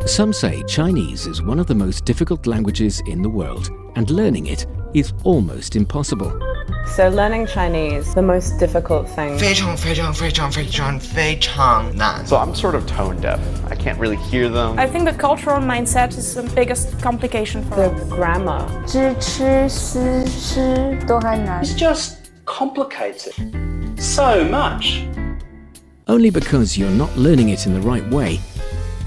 Some say Chinese is one of the most difficult languages in the world, and learning it is almost impossible. So learning Chinese, the most difficult thing. 非常非常非常非常非常难. So I'm sort of tone deaf. I can't really hear them. I think the cultural mindset is the biggest complication for The us. grammar. 知吃思诗都很难 It's just complicated so much. Only because you're not learning it in the right way.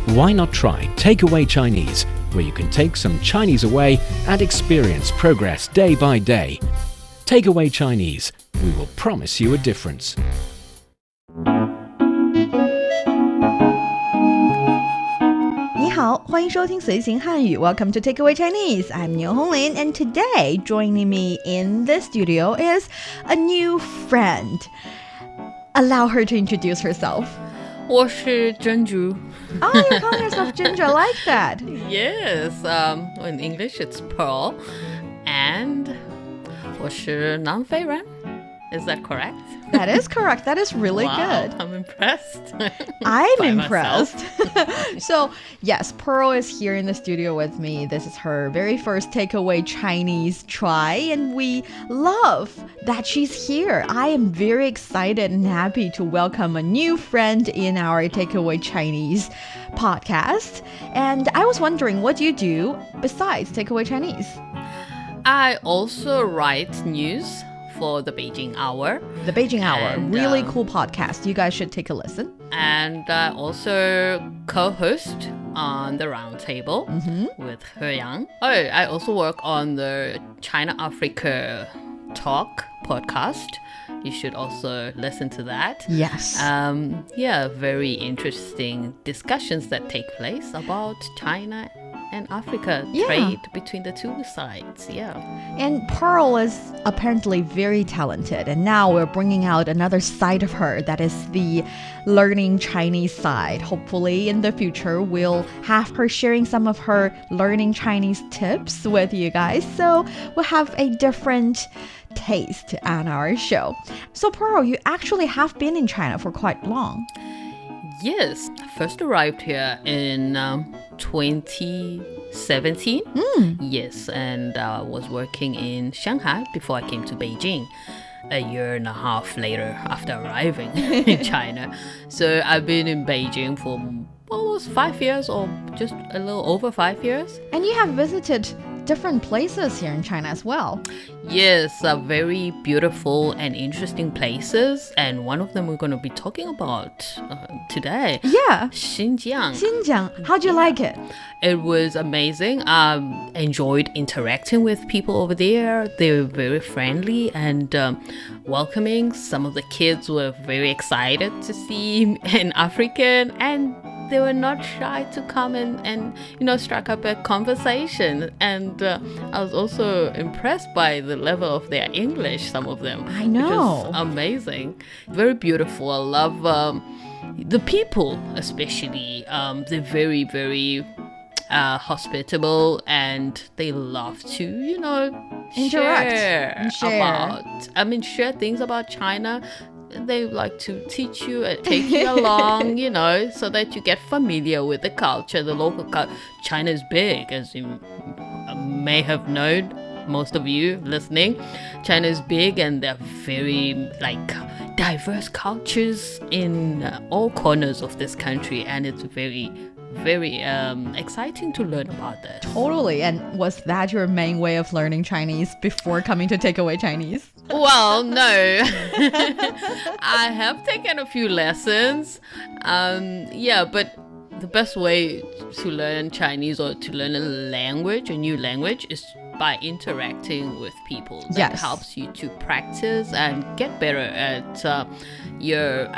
Why not try Takeaway Chinese, where you can take some Chinese away and experience progress day by day. Takeaway Chinese, we will promise you a difference. 你好，欢迎收听随行汉语 Welcome to Takeaway Chinese. I'm Niu Honglin, and today joining me in the studio is a new friend. Allow her to introduce herself. 我是珍珠. Oh, you're calling yourself Ginger. I like that. Yes, in English it's Pearl. And 我是南非人. Is that correct? That is correct. That is really wow, good. I'm impressed. I'm by impressed. So, yes, Pearl is here in the studio with me. This is her very first takeaway Chinese try, and we love that she's here. I am very excited and happy to welcome a new friend in our Takeaway Chinese podcast. And I was wondering, what do you do besides Takeaway Chinese? I also write news for the Beijing Hour. The Beijing Hour, And, really cool podcast. You guys should take a listen. And I also co-host on the Roundtable with He Yang. Oh, I also work on the China-Africa Talk podcast. You should also listen to that. Yes. Very interesting discussions that take place about China and Africa, trade between the two sides. And Pearl is apparently very talented, and now we're bringing out another side of her, that is the learning Chinese side. Hopefully in the future we'll have her sharing some of her learning Chinese tips with you guys, so we'll have a different taste on our show. So Pearl, you actually have been in China for quite long. Yes, I first arrived here in 2017. Yes, and I was working in Shanghai before I came to Beijing a year and a half later after arriving in China. So I've been in Beijing for almost 5 years, or just a little over 5 years. And you have visited different places here in China as well. Yes, very beautiful and interesting places, and one of them we're going to be talking about today. Yeah. Xinjiang. How'd you like it? It was amazing. Enjoyed interacting with people over there. They were very friendly and welcoming. Some of the kids were very excited to see an African, and they were not shy to come and strike up a conversation. And I was also impressed by the level of their English, some of them. I know. Which was amazing. Very beautiful. I love the people, especially. They're very, very hospitable, and they love to, Interact share things about China. They like to teach you, take you along, so that you get familiar with the culture, the local culture. China is big, as you may have known, most of you listening. China is big, and there are very, diverse cultures in all corners of this country, and it's very, very exciting to learn about that. Totally. And was that your main way of learning Chinese before coming to Takeaway Chinese? Well, no. I have taken a few lessons. But the best way to learn Chinese or to learn a new language, is by interacting with people. That helps you to practice and get better at your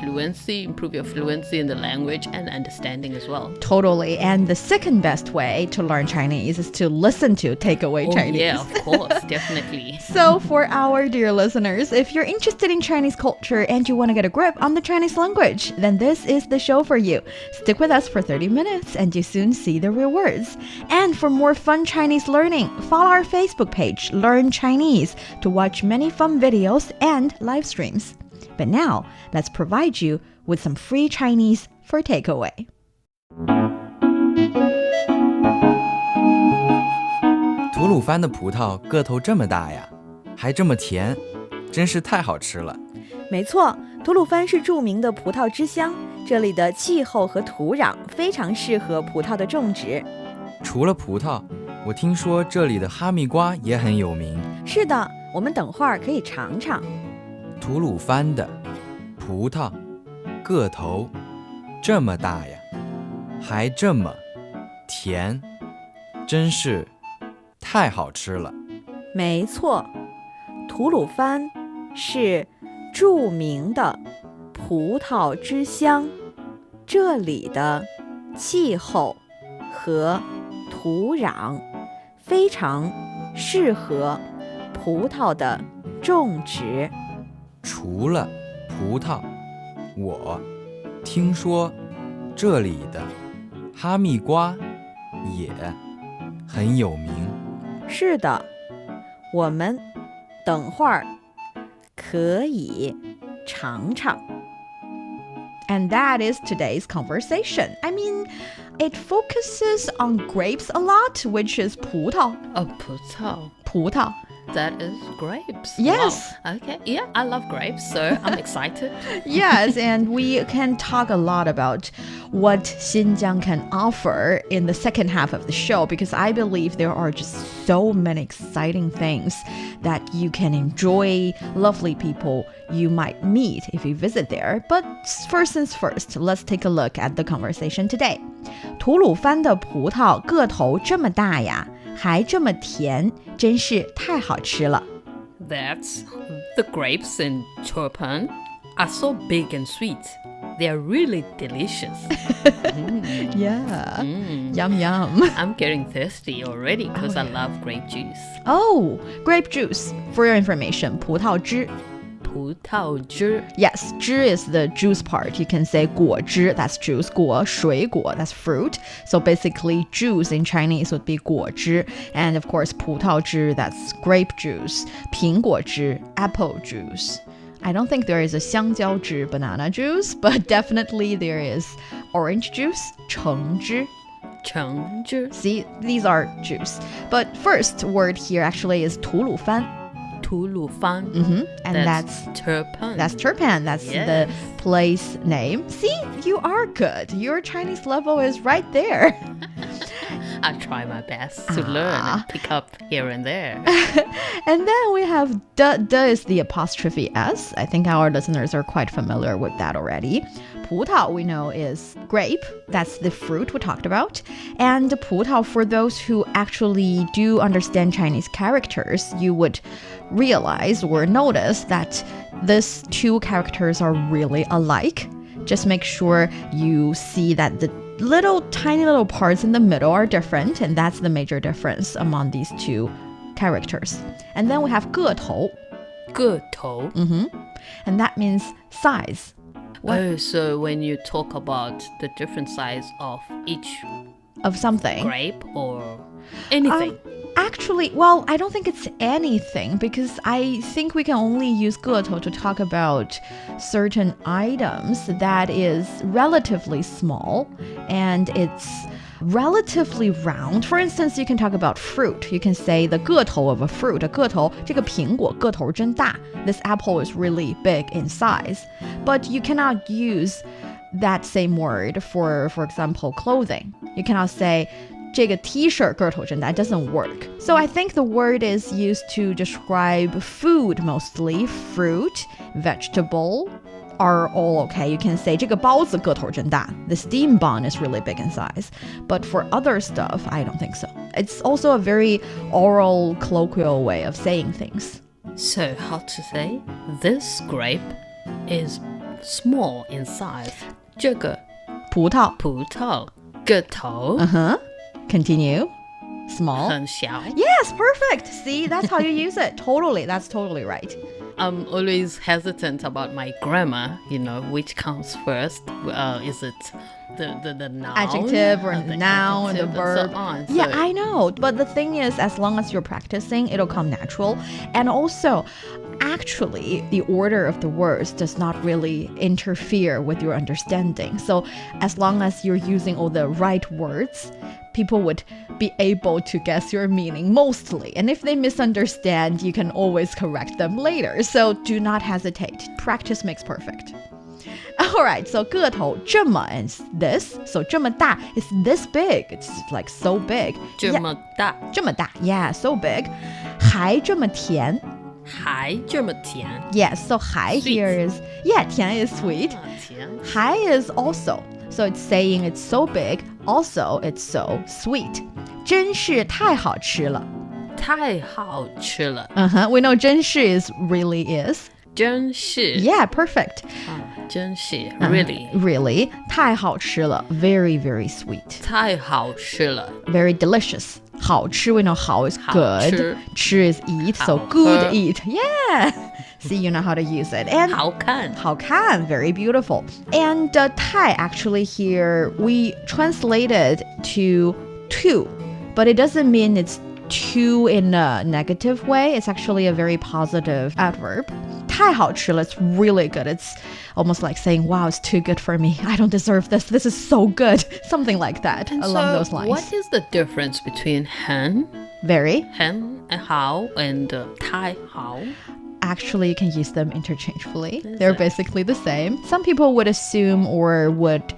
fluency, improve your fluency in the language and understanding as well. Totally. And the second best way to learn Chinese is to listen to Takeaway Chinese. Yeah, of course, definitely. So for our dear listeners, if you're interested in Chinese culture and you want to get a grip on the Chinese language, then this is the show for you. Stick with us for 30 minutes and you soon see the real words. And for more fun Chinese learning, follow our Facebook page, Learn Chinese, to watch many fun videos and live streams. But now, let's provide you with some free Chinese for takeaway. 吐鲁番的葡萄个头这么大呀，还这么甜，真是太好吃了。没错，吐鲁番是著名的葡萄之乡，这里的气候和土壤非常适合葡萄的种植。除了葡萄，我听说这里的哈密瓜也很有名。是的，我们等会儿可以尝尝。吐鲁番的葡萄个头这么大呀，还这么甜，真是太好吃了。没错，吐鲁番是著名的葡萄之乡，这里的气候和土壤非常适合葡萄的种植。除了葡萄，我听说这里的哈密瓜也很有名。是的，我们等会儿可以尝尝。 And that is today's conversation. I mean, it focuses on grapes a lot, which is 葡萄. Oh, 葡萄. 葡萄. That is grapes. Yes. Wow. Okay. Yeah, I love grapes, so I'm excited. Yes, and we can talk a lot about what Xinjiang can offer in the second half of the show, because I believe there are just so many exciting things that you can enjoy, lovely people you might meet if you visit there. But first things first, let's take a look at the conversation today. 吐鲁番的葡萄个头这么大呀，还这么甜，真是太好吃了。 That's the grapes in Turpan are so big and sweet. They are really delicious. Yeah. Yum, yum. I'm getting thirsty already because I love grape juice. Oh, grape juice. For your information, 葡萄汁. 葡萄汁. Yes, 汁 is the juice part. You can say 果汁, that's juice. 果, 水果, that's fruit. So basically, juice in Chinese would be 果汁. And of course, 葡萄汁, that's grape juice. 苹果汁, apple juice. I don't think there is a 香蕉汁, banana juice, but definitely there is orange juice, 橙汁. 橙汁. See, these are juice. But first word here actually is 吐鲁番. 吐鲁番. And that's Turpan. That's Turpan. That's the place name. See, you are good. Your Chinese level is right there. I try my best to learn and pick up here and there. And then we have the is the apostrophe S. I think our listeners are quite familiar with that already. 葡萄 we know is grape. That's the fruit we talked about. And 葡萄, for those who actually do understand Chinese characters, you would realize or notice that these two characters are really alike. Just make sure you see that the tiny little parts in the middle are different, and that's the major difference among these two characters. And then we have 个头. 个头. And that means size. Oh, so when you talk about the different size of each of something, grape or anything. Actually, well, I don't think it's anything, because I think we can only use 个头 to talk about certain items that is relatively small and it's relatively round. For instance, you can talk about fruit. You can say the 个头 of a fruit. A 个头, 这个苹果个头真大. This apple is really big in size. But you cannot use that same word for example, clothing. You cannot say 这个 t-shirt 个头真大. It doesn't work. So I think the word is used to describe food mostly. Fruit, vegetable are all okay. You can say 这个包子个头真大. The steam bun is really big in size. But for other stuff, I don't think so. It's also a very oral, colloquial way of saying things. So how to say this grape is small in size? 这个葡萄个头 Continue. Small. 很小 Yes, perfect. See, that's how you use it. Totally. That's totally right. I'm always hesitant about my grammar, which comes first. Is it the noun? Adjective or the noun, the verb. And so on. Yeah, I know. But the thing is, as long as you're practicing, it'll come natural. And also, actually, the order of the words does not really interfere with your understanding. So as long as you're using all the right words, people would be able to guess your meaning mostly. And if they misunderstand, you can always correct them later. So do not hesitate. Practice makes perfect. Alright, so 个头这么 is this. So 这么大 is this big. It's like so big. 这么大。这么大 yeah, so big. 还这么甜。还这么甜。 Yes, so 还 here is, yeah, 甜 is sweet. 甜。还 is also. So it's saying it's so big, also it's so sweet. 真是太好吃了。太好吃了。We know 真是 is really is. 真是。 Yeah, perfect. 真是 really. Really. 太好吃了 very, very sweet. 太好吃了 very delicious. 好吃 we know 好 is good. 吃 is eat, so good eat. Yeah. See, you know how to use it. And 好看 好看 very beautiful. And 太 actually here we translated to two, but it doesn't mean it's two in a negative way. It's actually a very positive adverb. 太好吃了 it's really good. It's almost like saying, wow, it's too good for me. I don't deserve this. This is so good. Something like that, and along so those lines. What is the difference between 很 Very. 很 and 好 and 太好? Actually, you can use them interchangeably. They're basically the same. Some people would assume or would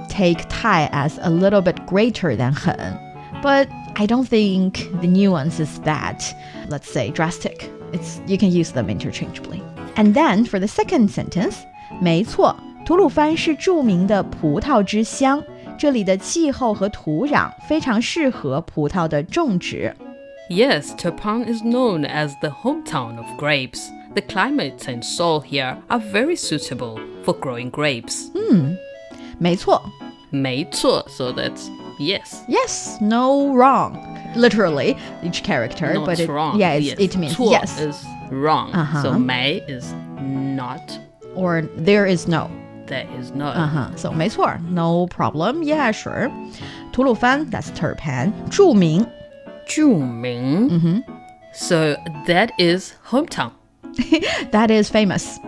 take 太 as a little bit greater than 很. But I don't think the nuance is that, let's say, drastic. You can use them interchangeably. And then for the second sentence, 没错，吐鲁番是著名的葡萄之乡，这里的气候和土壤非常适合葡萄的种植。Yes, Turpan is known as the hometown of grapes. The climate and soil here are very suitable for growing grapes. 没错。没错 so that's yes. Yes, no wrong. Literally, each character. No, but it's wrong. Yeah, yes. it means 错 yes. is wrong. So 没 is not. Or there is no. There is no. So 没错 no problem. Yeah, sure. 吐鲁番 that's Turpan. 著名著名 So that is hometown. That is famous.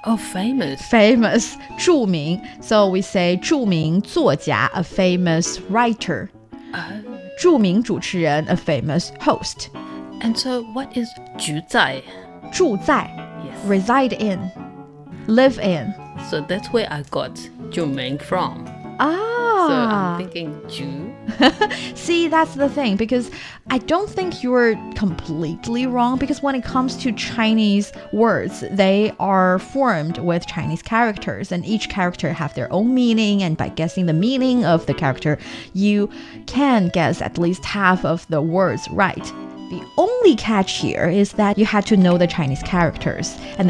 Oh, famous. Famous. 著名 So we say 著名作家 a famous writer. 著名主持人 a famous host. And so what is 住在?住在 Yes. reside in. Live in. So that's where I got 著名 from. Ah. So I'm thinking 住. See, that's the thing, because I don't think you're completely wrong, because when it comes to Chinese words, they are formed with Chinese characters, and each character have their own meaning, and by guessing the meaning of the character, you can guess at least half of the words right. The only catch here is that you had to know the Chinese characters, and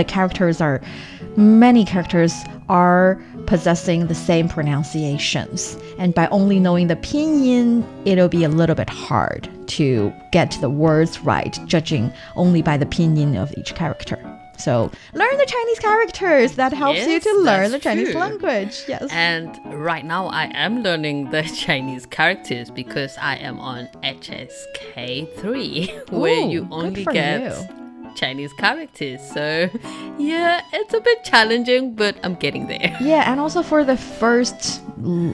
many characters are possessing the same pronunciations. And by only knowing the pinyin, it'll be a little bit hard to get the words right, judging only by the pinyin of each character. So learn the Chinese characters. That helps you to learn the Chinese language. Yes. And right now I am learning the Chinese characters because I am on HSK3, where you only get Chinese characters. So yeah, it's a bit challenging, but I'm getting there. Yeah, and also for the first,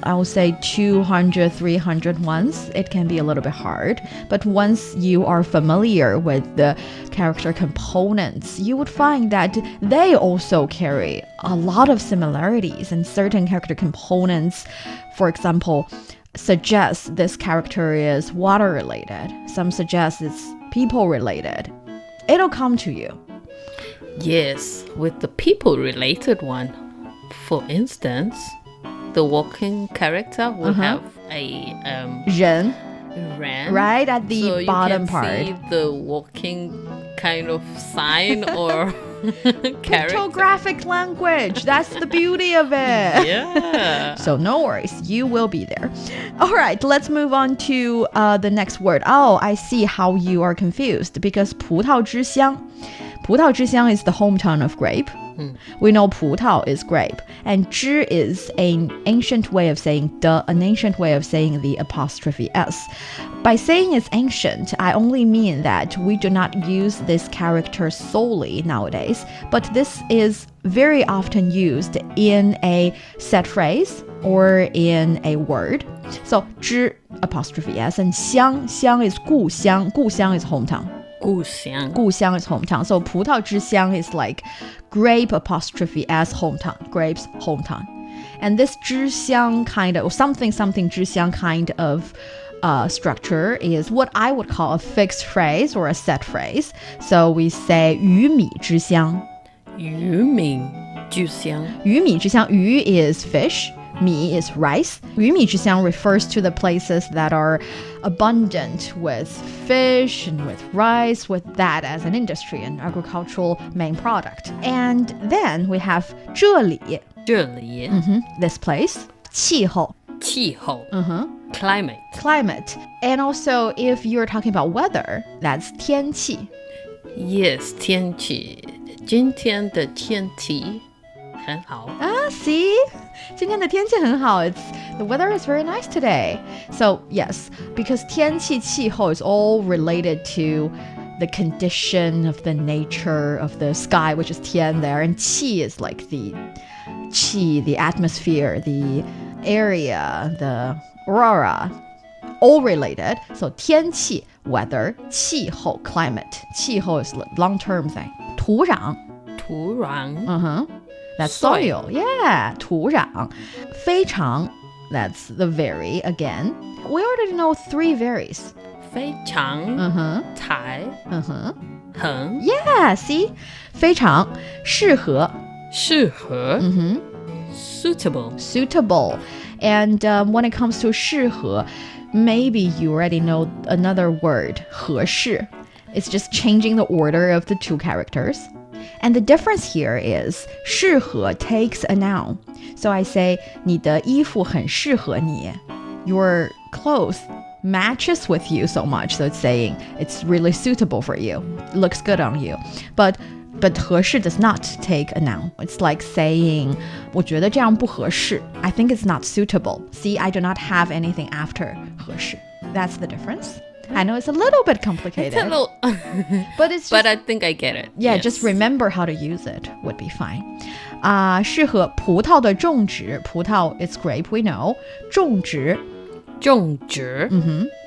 I would say 200, 300 ones, it can be a little bit hard. But once you are familiar with the character components, you would find that they also carry a lot of similarities, and certain character components, for example, suggest this character is water related. Some suggest it's people related. It'll come to you. Yes, with the people related one, for instance, the walking character will have a 人 right at the so bottom you can part. see the walking kind of sign or character. Pictographic language. That's the beauty of it. Yeah. So no worries, you will be there. All right, let's move on to the next word. Oh, I see how you are confused, because 葡萄之乡 is the hometown of grape. We know 葡萄 is grape, and 枝 is an ancient way of saying an ancient way of saying the apostrophe s. By saying it's ancient, I only mean that we do not use this character solely nowadays, but this is very often used in a set phrase or in a word. So 枝 apostrophe s, and 乡 is 故乡 is hometown. 故乡故乡 is hometown. So 葡萄之乡 is like grape apostrophe s hometown, grape's hometown. And this 之乡 kind of, or something 之乡 kind of structure is what I would call a fixed phrase or a set phrase. So we say 鱼米之乡. 鱼米之乡鱼米之乡 鱼 is fish. Mi is rice. 鱼米之乡 refers to the places that are abundant with fish and with rice, with that as an industry, an agricultural main product. And then we have 这里这里 this place. 气候气候climate And also if you're talking about weather, that's 天气 Yes, 天气今天的天气很好 see? 今天的天气很好 the weather is very nice today. So yes, because 天气气候 is all related to the condition of the nature of the sky, which is 天 there, and 气 is like the atmosphere, the area, the aurora, all related. So 天气 weather, 气候 climate. 气候 is long-term thing. 土壤 土壤 That's soil. Yeah, 土壤非常 that's the very again. We already know 3 varies. 非常才很 Yeah, see? 非常适合适合suitable And when it comes to 适合 maybe you already know another word 合适 It's just changing the order of the 2 characters. And the difference here is 适合 takes a noun. So I say 你的衣服很适合你 Your clothes matches with you so much. So it's saying it's really suitable for you. It looks good on you. But 合适 does not take a noun. It's like saying 我觉得这样不合适 I think it's not suitable. See, I do not have anything after 合适 That's the difference. I know it's a little bit complicated. It's a little but it's just, but I think I get it. Yeah, yes. Just remember how to use it would be fine. 适合葡萄的种植葡萄 it's grape, we know. 种植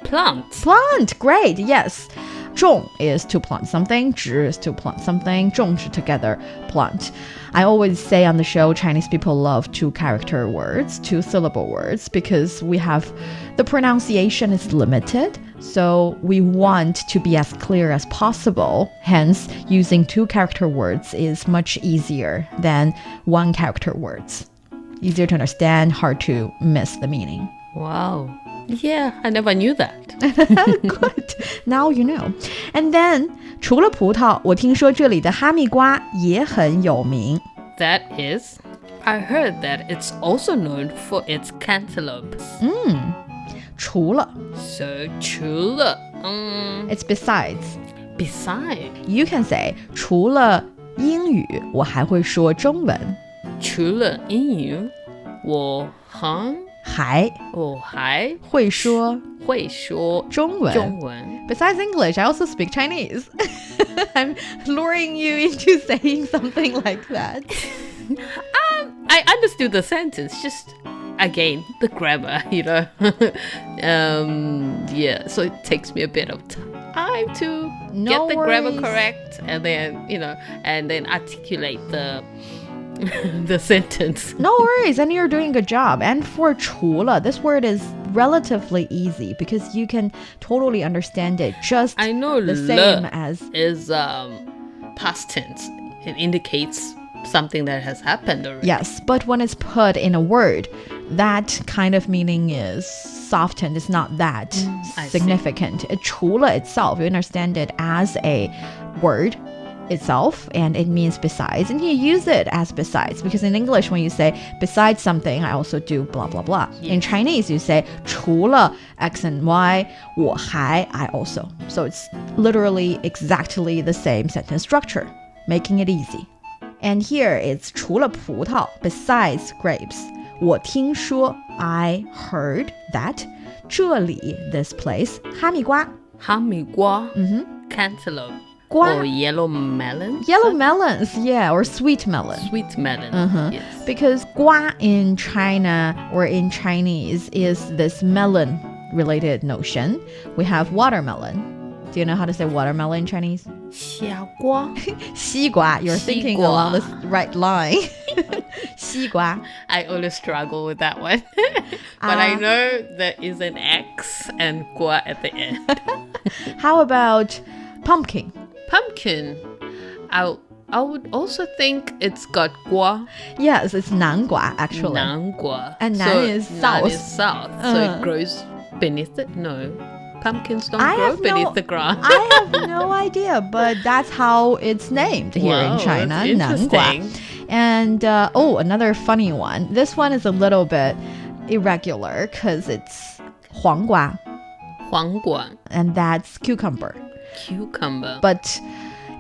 Plant, great, yes. 种 is to plant something, 植 is to plant something, 种植 together, plant. I always say on the show, Chinese people love 2-character words, 2-syllable words, because we have, the pronunciation is limited, so we want to be as clear as possible. Hence, using 2-character words is much easier than 1-character words. Easier to understand, hard to miss the meaning. Wow. Yeah, I never knew that. Good. Now you know. And then, 除了葡萄，我听说这里的哈密瓜也很有名。 That is, I heard that it's also known for its cantaloupe. 除了 So, 除了 it's besides. Besides, You can say 除了英语，我还会说中文。除了英语，我还会说中文。Besides English, I also speak Chinese. I'm luring you into saying something like that. I understood the sentence, just again, the grammar, you know. Yeah, so it takes me a bit of time to get the grammar correct and then, you know, and then articulate the sentence. No worries, and you're doing a good job. And for 除了, this word is relatively easy because you can totally understand it just I know the same as is past tense. It indicates something that has happened already. Yes, but when it's put in a word, that kind of meaning is softened. It's not that significant. 除了 itself, you understand it as a word itself, and it means besides, and you use it as besides, because in English when you say besides something, I also do blah blah blah. Yes. In Chinese you say 除了 X and Y, 我还 I also. So it's literally exactly the same sentence structure, making it easy. And here it's 除了葡萄 besides grapes. 我听说 I heard that 这里 this place 哈密瓜哈密瓜 cantaloupe 瓜 or yellow melon. Yellow melons, yeah, or sweet melon. Sweet melon. Yes. Because 瓜 in China or in Chinese is this melon related notion. We have watermelon. Do you know how to say watermelon in Chinese? 西瓜. 西瓜. You're thinking along the right line. 西瓜. I always struggle with that one. But I know there is an X and gua at the end. How about pumpkin? Pumpkin. I would also think it's got gua. Yes, it's 南瓜 actually. 南瓜. And nan so is nan south. is south. So it grows beneath it? No. Pumpkins don't grow beneath the ground. I have no idea, but that's how it's named here in China. That's interesting. 南瓜. And another funny one. This one is a little bit irregular because it's 黄瓜. 黄瓜. And that's cucumber. Cucumber. But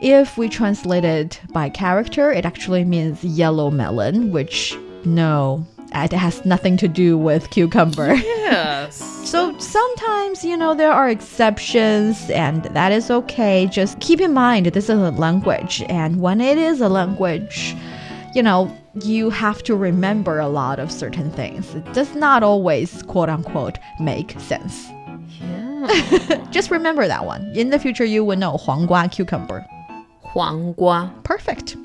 if we translate it by character, it actually means yellow melon, which it has nothing to do with cucumber. Yes. So sometimes, there are exceptions and that is okay. Just keep in mind this is a language. And when it is a language, you have to remember a lot of certain things. It does not always, quote unquote, make sense. Yeah. Just remember that one. In the future, you will know 黄瓜 cucumber. 黄瓜. Perfect.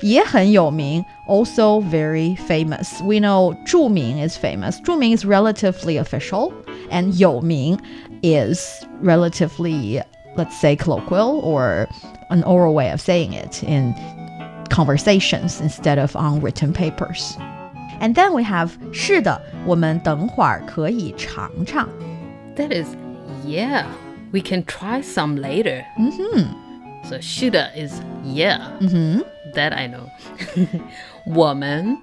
也很有名, also very famous. We know 著名 is famous. 著名 is relatively official. And 有名 is relatively, let's say, colloquial or an oral way of saying it in conversations instead of on written papers. And then we have 是的，我们等会儿可以尝尝. That is, yeah. We can try some later. So 是的 is yeah. That I know. 我们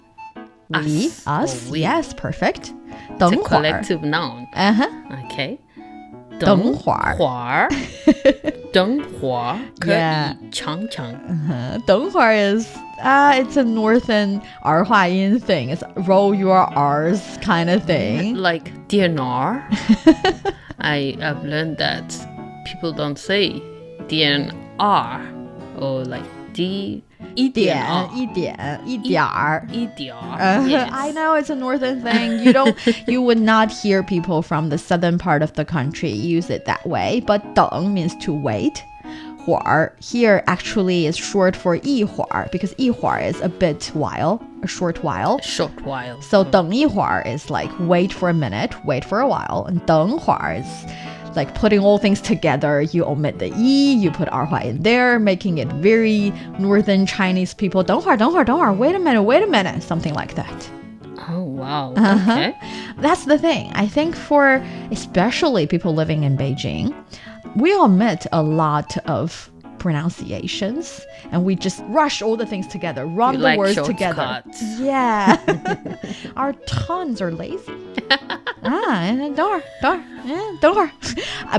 We, us, we. yes, perfect. It's 等 a 会儿 collective noun. Okay. 等会儿等会儿可 Yeah. 以尝尝. 等会儿 is it's a northern 儿化音 thing. It's roll your R's kind of thing. Like DNR. I've learned that people don't say DNR or like D 一点儿. 一点儿. Yes. I know it's a northern thing. You would not hear people from the southern part of the country use it that way. But 等 means to wait. 会儿 here actually is short for 一会儿 because 一会儿 is a bit while, a short while. Short while. So 等一会儿 is like wait for a minute, wait for a while. And 等会儿 is like putting all things together. You omit the 一, you put 儿化 in there, making it very northern Chinese people. 等会儿, wait a minute, something like that. Oh, wow. Okay. That's the thing. I think for especially people living in Beijing, we omit a lot of pronunciations and we just rush all the things together, run You the like words shortcuts. together. Yeah. Our tongues are lazy. And 等会儿.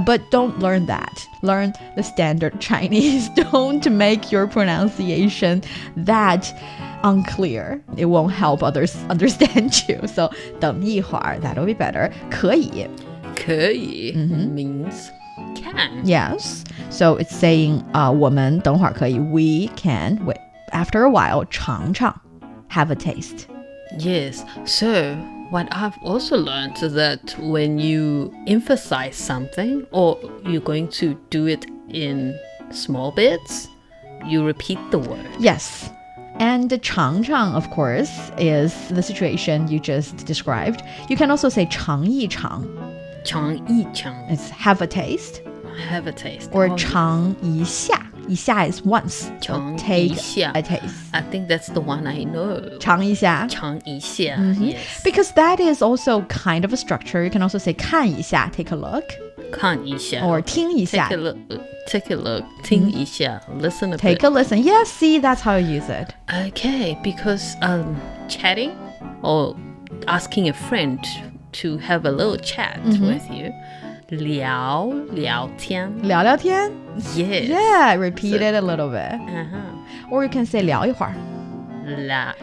But don't learn that. Learn the standard Chinese. Don't make your pronunciation that unclear. It won't help others understand you. So 等一会儿, that'll be better. 可以means can. Yes. So it's saying 我们等会儿可以 we can wait. After a while 尝尝 have a taste. Yes. So what I've also learned is that when you emphasize something or you're going to do it in small bits, you repeat the word. Yes. And 尝尝, of course, is the situation you just described. You can also say 尝一尝. 尝一尝. It's have a taste. Have a taste. Or Oh, 尝一下. 一下 is once. So 尝 take 一下. a taste. I think that's the one I know. 尝一下. 尝一下. Yes. Because that is also kind of a structure. You can also say 看一下, take a look. 看一下. Or 听一下. Take a look. 听一下. Listen a Take bit. a listen. Yes, see, that's how you use it. Okay, because chatting or asking a friend to have a little chat with you. 聊天. 聊聊天? Yes. Yeah, repeat it a little bit. Uh-huh. Or you can say 聊一会儿.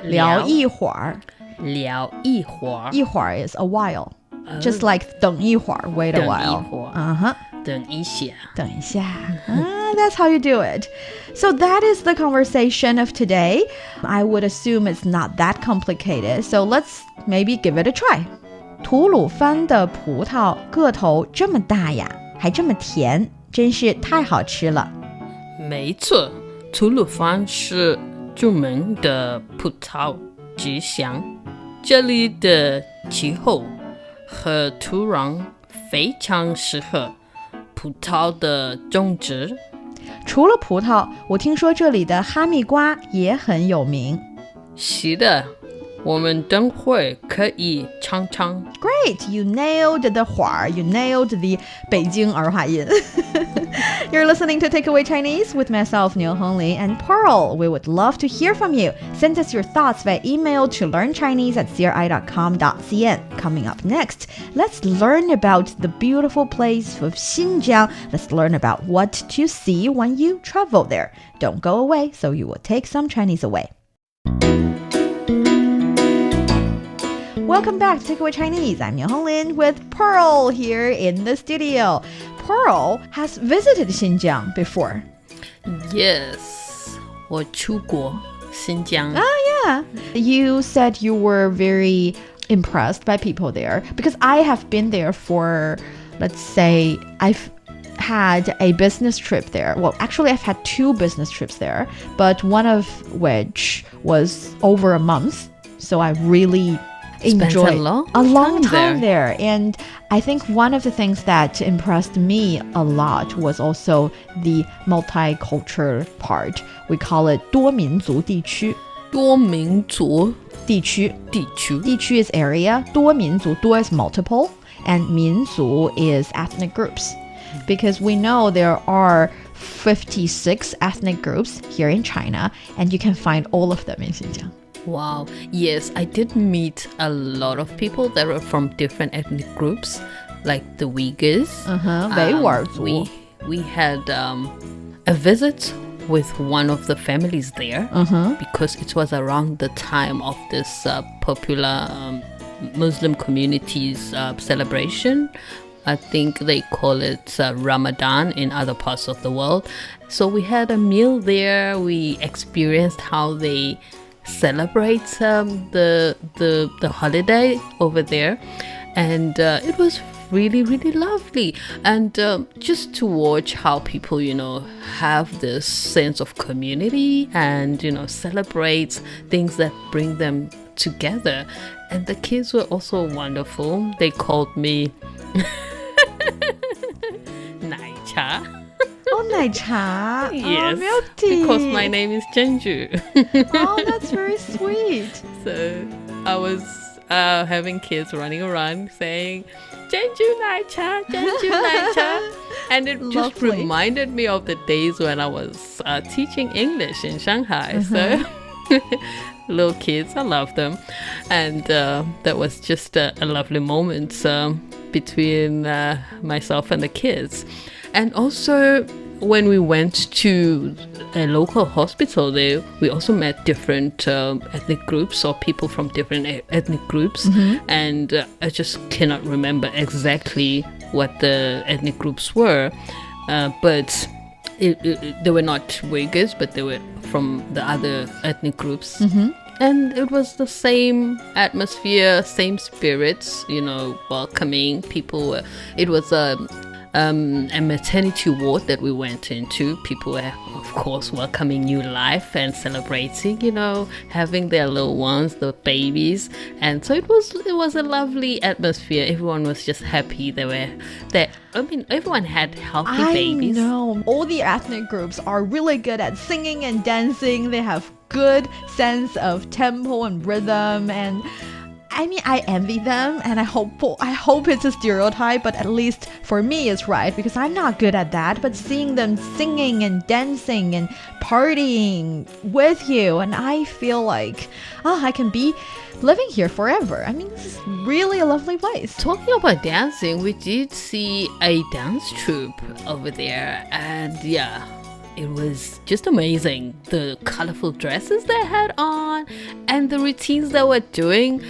聊一会儿聊一会儿一会儿 is a while. Just like 等一会儿 wait a while. 等一下等一下 That's how you do it. So that is the conversation of today. I would assume it's not that complicated. So let's maybe give it a try. 吐鲁番的葡萄个头这么大呀，还这么甜，真是太好吃了。没错，吐鲁番是著名的葡萄之乡，这里的气候和土壤非常适合葡萄的种植。除了葡萄，我听说这里的哈密瓜也很有名。是的，我们等会可以尝尝。 Great, you nailed the 花 you nailed the 北京儿化音。You're listening to Takeaway Chinese with myself, Niu Hongli, and Pearl. We would love to hear from you. Send us your thoughts via email to learnchinese@cri.com.cn. Coming up next, let's learn about the beautiful place of Xinjiang. Let's learn about what to see when you travel there. Don't go away, so you will take some Chinese away. Welcome back to Takeaway Chinese. I'm Niu Honglin with Pearl here in the studio. Pearl has visited Xinjiang before. Yes, 我出国新疆。 Yeah. You said you were very impressed by people there because I have been there for, let's say, I've had a business trip there. Well, actually, I've had 2 business trips there, but one of which was over a month. So I really enjoyed a long time there. And I think one of the things that impressed me a lot was also the multicultural part. We call it 多民族地区。多民族地区地区 is area. 多民族 多 is multiple, and 民族 is ethnic groups. Because we know there are 56 ethnic groups here in China, and you can find all of them in Xinjiang. Wow. Yes, I did meet a lot of people that were from different ethnic groups, like the Uyghurs. 维吾尔族 We had a visit with one of the families there because it was around the time of this popular Muslim community's celebration. I think they call it Ramadan in other parts of the world. So we had a meal there. We experienced how they celebrate the holiday over there, and it was really, really lovely. And just to watch how people, have this sense of community and, celebrate things that bring them together. And the kids were also wonderful. They called me 奶茶. Oh, 奶茶. Yes, oh, milk tea. because my name is Jeonju. Oh, that's very sweet. So I was having kids running around saying, Jeonju 奶茶, Jeonju 奶茶. And it just reminded me of the days when I was teaching English in Shanghai. So little kids, I love them. And that was just a lovely moment between myself and the kids. And also, when we went to a local hospital there, we also met different ethnic groups or people from different ethnic groups. And I just cannot remember exactly what the ethnic groups were. But they were not Uyghurs, but they were from the other ethnic groups. And it was the same atmosphere, same spirits, welcoming people. It was a maternity ward that we went into. People were, of course, welcoming new life and celebrating, having their little ones, the babies. And so it was a lovely atmosphere. Everyone was just happy. Everyone had healthy babies. I know. All the ethnic groups are really good at singing and dancing. They have good sense of tempo and rhythm, and I envy them, and I hope it's a stereotype, but at least for me it's right, because I'm not good at that. But seeing them singing and dancing and partying with you, and I feel like, I can be living here forever. This is really a lovely place. Talking about dancing, we did see a dance troupe over there, and yeah, it was just amazing. The colorful dresses they had on and the routines they were doing.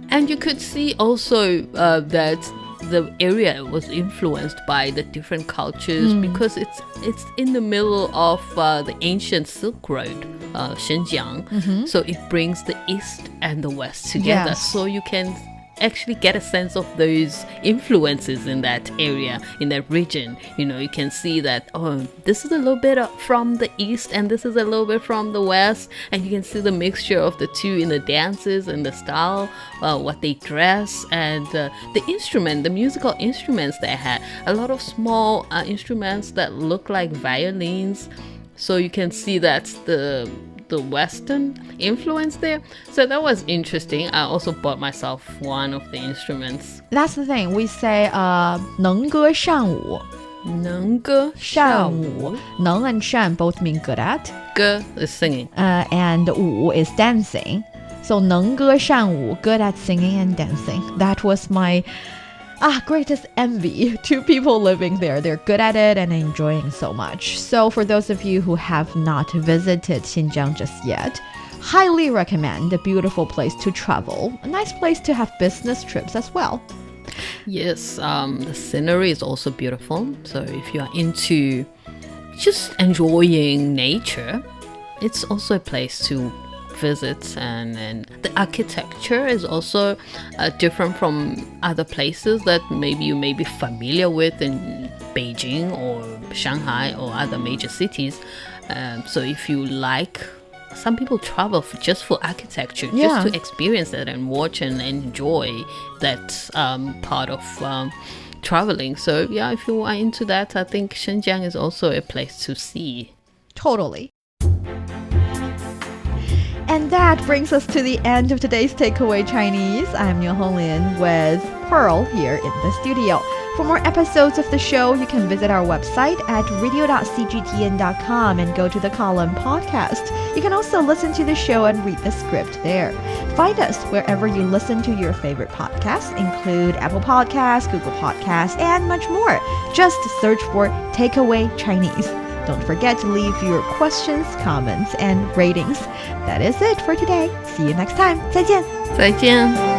And you could see also that the area was influenced by the different cultures because it's in the middle of the ancient Silk Road, Xinjiang. So it brings the East and the West together. Yes. So you can actually get a sense of those influences in that area, in that region. You know, you can see that, oh, this is a little bit from the East and this is a little bit from the West, and you can see the mixture of the two in the dances and the style, what they dress, and the instrument, the musical instruments they had. A lot of small instruments that look like violins, so you can see that's the Western influence there. So that was interesting. I also bought myself one of the instruments. That's the thing. We say 能歌善舞.能歌善舞. 能 and 善 both mean good at. 歌 is singing. And 舞 is dancing. So 能歌善舞, good at singing and dancing. That was my greatest envy to people living there. They're good at it and enjoying so much. So for those of you who have not visited Xinjiang just yet, highly recommend. A beautiful place to travel. A nice place to have business trips as well. Yes, the scenery is also beautiful. So if you are into just enjoying nature, it's also a place to visit, and the architecture is also different from other places that maybe you may be familiar with in Beijing or Shanghai or other major cities. So if you like, some people travel just for architecture, just to experience that and watch and enjoy that part of traveling. So yeah, if you are into that, I think Xinjiang is also a place to see. Totally. And that brings us to the end of today's Takeaway Chinese. I'm Niu Honglin with Pearl here in the studio. For more episodes of the show, you can visit our website at radio.cgtn.com and go to the column podcast. You can also listen to the show and read the script there. Find us wherever you listen to your favorite podcasts, include Apple Podcasts, Google Podcasts, and much more. Just search for Takeaway Chinese. Don't forget to leave your questions, comments, and ratings. That is it for today. See you next time. 再见. 再见.